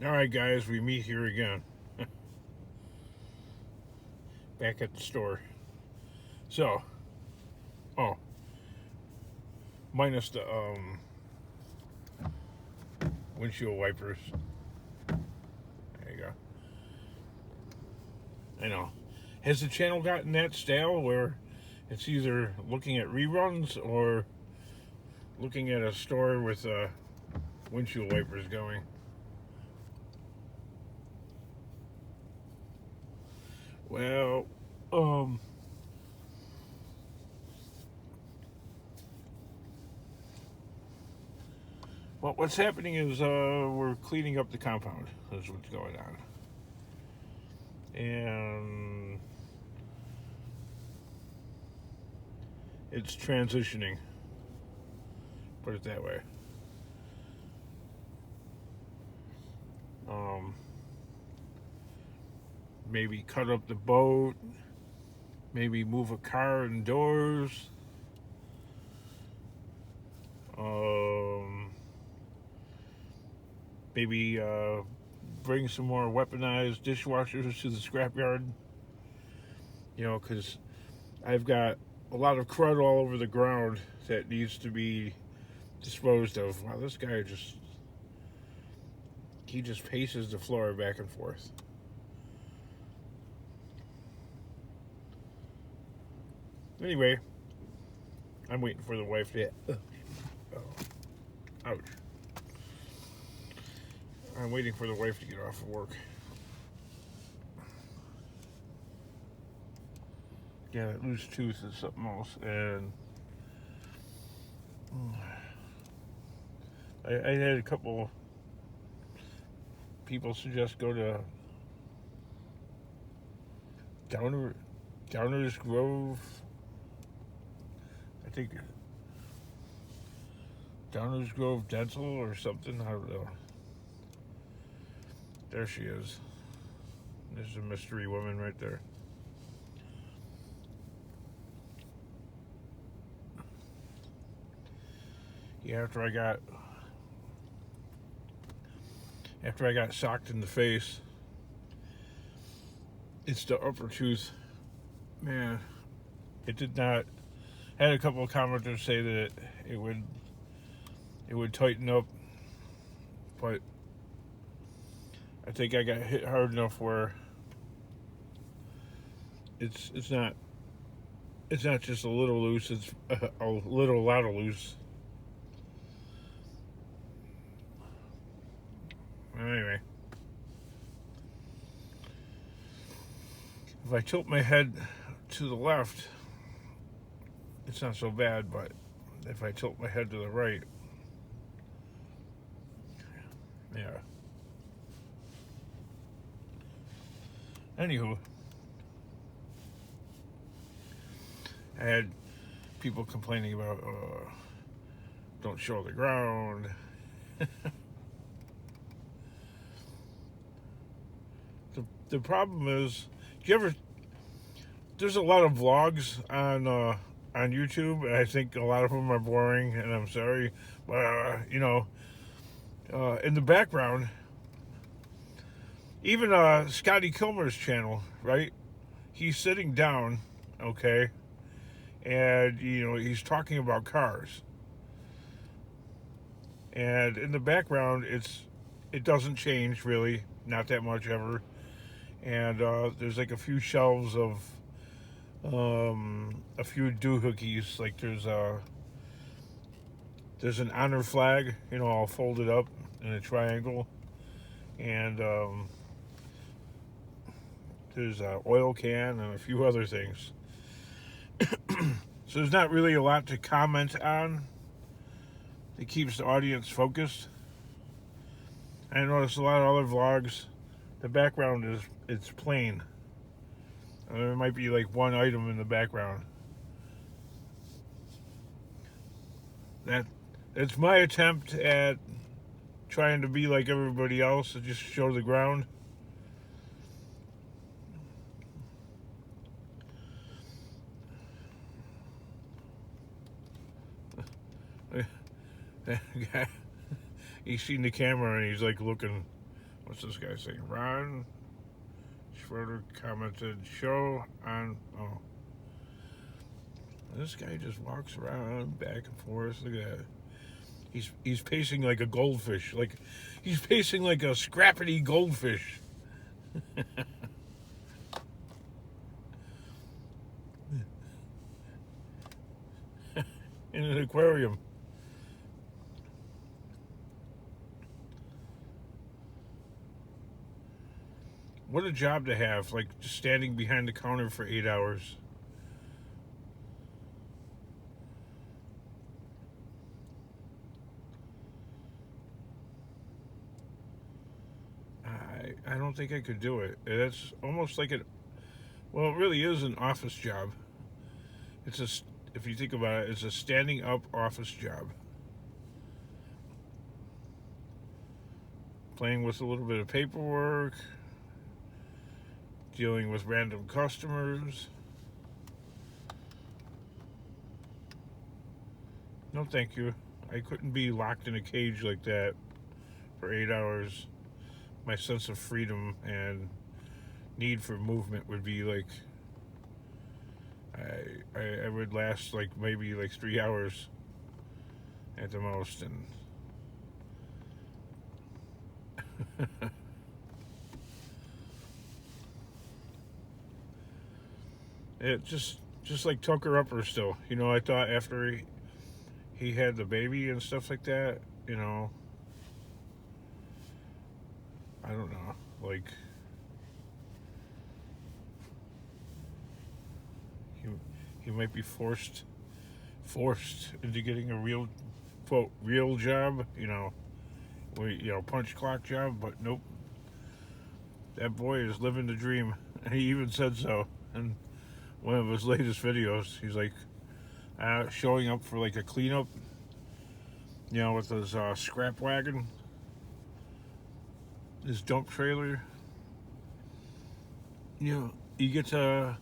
Alright, guys, we meet here again. Back at the store. So, oh, minus the windshield wipers. There you go. I know. Has the channel gotten that stale where it's either looking at reruns or looking at a store with windshield wipers going? Well, um, what's happening is we're cleaning up the compound. That's what's going on, and it's transitioning. Put it that way. Um, Maybe cut up the boat. Maybe move a car indoors. Um, Maybe bring some more weaponized dishwashers to the scrapyard. Because I've got a lot of crud all over the ground that needs to be disposed of. Wow, this guy he just paces the floor back and forth. Anyway, I'm waiting for the wife to. Oh, ouch. I'm waiting for the wife to get off of work. Yeah, that loose tooth is something else. And I had a couple people suggest go to Downers Grove. I think Downers Grove Dental or something. I don't know. There she is. There's a mystery woman right there. Yeah, after I got socked in the face, it's the upper tooth. Man, it did not. I had a couple of commenters say that it would tighten up, but I think I got hit hard enough where it's not just a little loose. It's a lot of loose. Anyway, if I tilt my head to the left, it's not so bad, but if I tilt my head to the right, yeah. Anywho, I had people complaining about don't show the ground. The problem is, do you ever? There's a lot of vlogs on YouTube, and I think a lot of them are boring. And I'm sorry, but in the background, even Scotty Kilmer's channel, right? He's sitting down, okay, and he's talking about cars, and in the background, it doesn't change really, not that much ever. And there's like a few shelves of a few doohickeys. Like there's an honor flag, all folded up in a triangle, and there's an oil can and a few other things. So there's not really a lot to comment on. It keeps the audience focused. I noticed a lot of other vlogs, the background it's plain. There might be like one item in the background. It's my attempt at trying to be like everybody else and just show the ground. That guy, he's seen the camera and he's like looking What's this guy saying? Ron Schroeder commented, show on. Oh. This guy just walks around back and forth. Look at that. He's pacing like a goldfish. Like he's pacing like a scrappity goldfish. In an aquarium. What a job to have, like just standing behind the counter for 8 hours. I don't think I could do it. It's almost like it really is an office job. If you think about it, it's a standing up office job. Playing with a little bit of paperwork, dealing with random customers. No, thank you. I couldn't be locked in a cage like that for 8 hours. My sense of freedom and need for movement would be like I would last like maybe like 3 hours at the most, and it just like Tucker Upper still. I thought after he had the baby and stuff like that, I don't know, like he might be forced into getting a real quote real job, punch clock job, but nope. That boy is living the dream. He even said so in one of his latest videos. He's like showing up for like a cleanup, with his scrap wagon, his dump trailer. You get to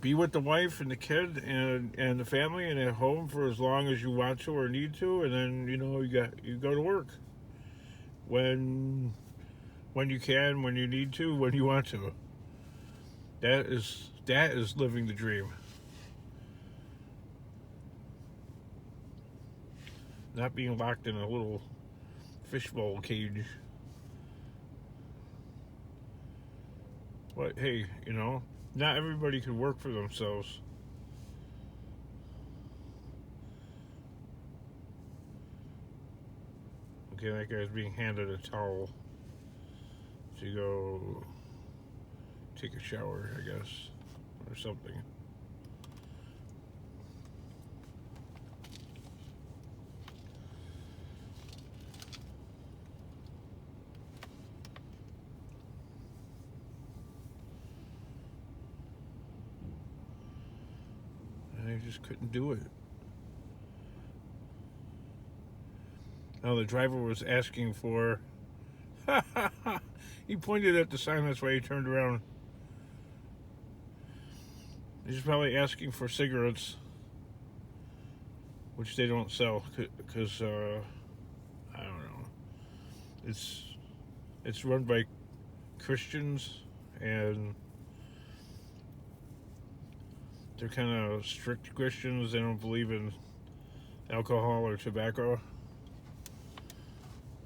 be with the wife and the kid and the family and at home for as long as you want to or need to, and then you go to work when you can, when you need to, when you want to. That is living the dream. Not being locked in a little fishbowl cage. But hey, not everybody can work for themselves. Okay, that guy's being handed a towel to go take a shower, I guess, or something. I just couldn't do it. Now the driver was asking for... He pointed at the sign, that's why he turned around. He's probably asking for cigarettes, which they don't sell, because, I don't know. It's run by Christians, and they're kind of strict Christians. They don't believe in alcohol or tobacco.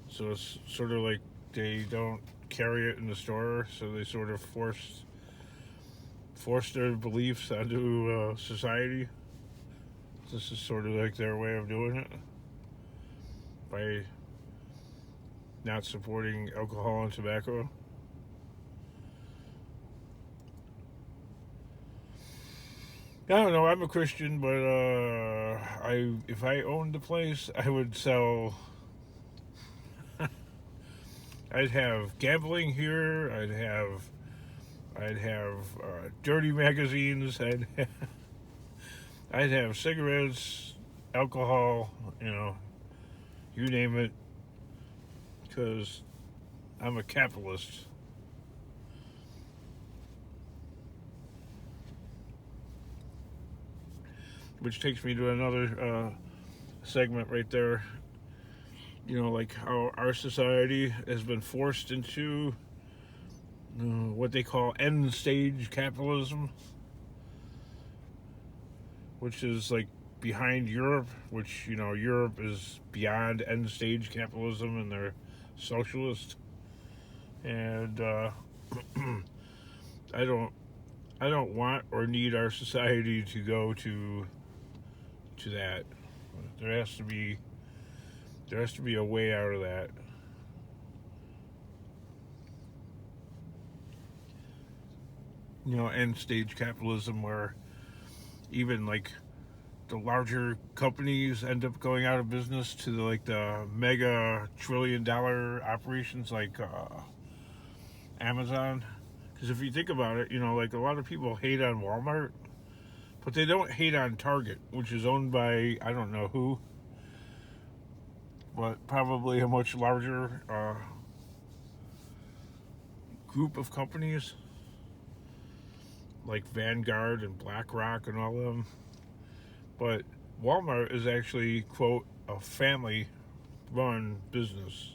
So it's sort of like they don't carry it in the store, so they sort of force their beliefs onto society. This is sort of like their way of doing it, by not supporting alcohol and tobacco. I don't know. I'm a Christian, but if I owned the place, I would sell. I'd have gambling here. I'd have dirty magazines. I'd have cigarettes, alcohol. You name it. Because I'm a capitalist. Which takes me to another segment right there. like how our society has been forced into what they call end stage capitalism, which is like behind Europe, which, Europe is beyond end stage capitalism and they're socialist. And I don't I don't want or need our society to go to that. There has to be a way out of that. End stage capitalism where even like the larger companies end up going out of business to the mega $1 trillion operations like Amazon. Because if you think about it, like a lot of people hate on Walmart, but they don't hate on Target, which is owned by I don't know who, but probably a much larger group of companies like Vanguard and BlackRock and all of them. But Walmart is actually, quote, a family run business.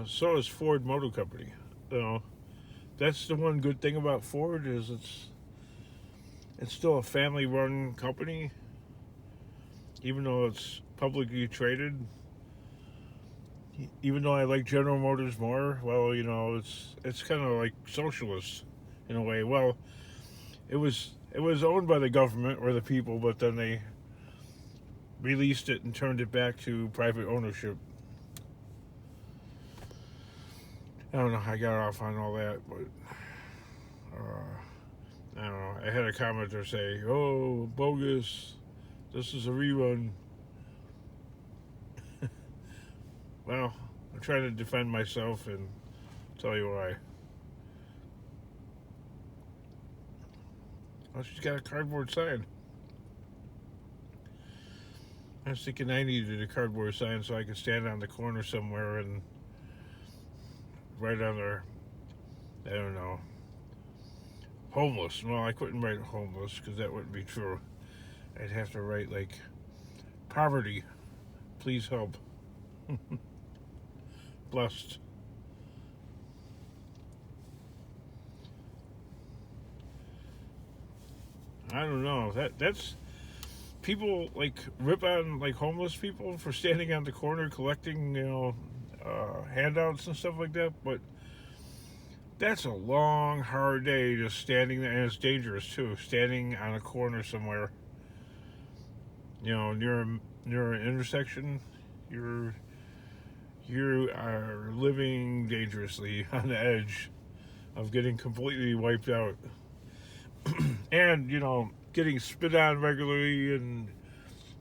So is Ford Motor Company. That's the one good thing about Ford is it's still a family run company, even though it's publicly traded. Even though I like General Motors more, well, it's kind of like socialist in a way. Well, it was owned by the government or the people, but then they released it and turned it back to private ownership. I don't know how I got off on all that, but I don't know. I had a commenter say, "Oh, bogus! This is a rerun." Well, I'm trying to defend myself and tell you why. Oh, she's got a cardboard sign. I was thinking I needed a cardboard sign so I could stand on the corner somewhere and write on there, I don't know, homeless. Well, I couldn't write homeless because that wouldn't be true. I'd have to write like poverty, please help. Blessed. I don't know. That's people like rip on like homeless people for standing on the corner collecting, handouts and stuff like that. But that's a long, hard day just standing there, and it's dangerous too. Standing on a corner somewhere, near an intersection, you are living dangerously on the edge of getting completely wiped out. And getting spit on regularly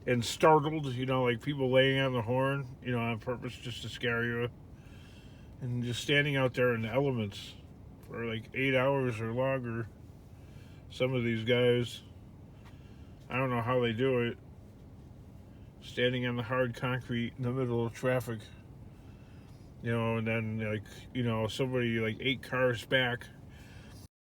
and startled, like people laying on the horn, on purpose just to scare you, and just standing out there in the elements for like 8 hours or longer. Some of these guys, I don't know how they do it, standing on the hard concrete in the middle of traffic, and then somebody like 8 cars back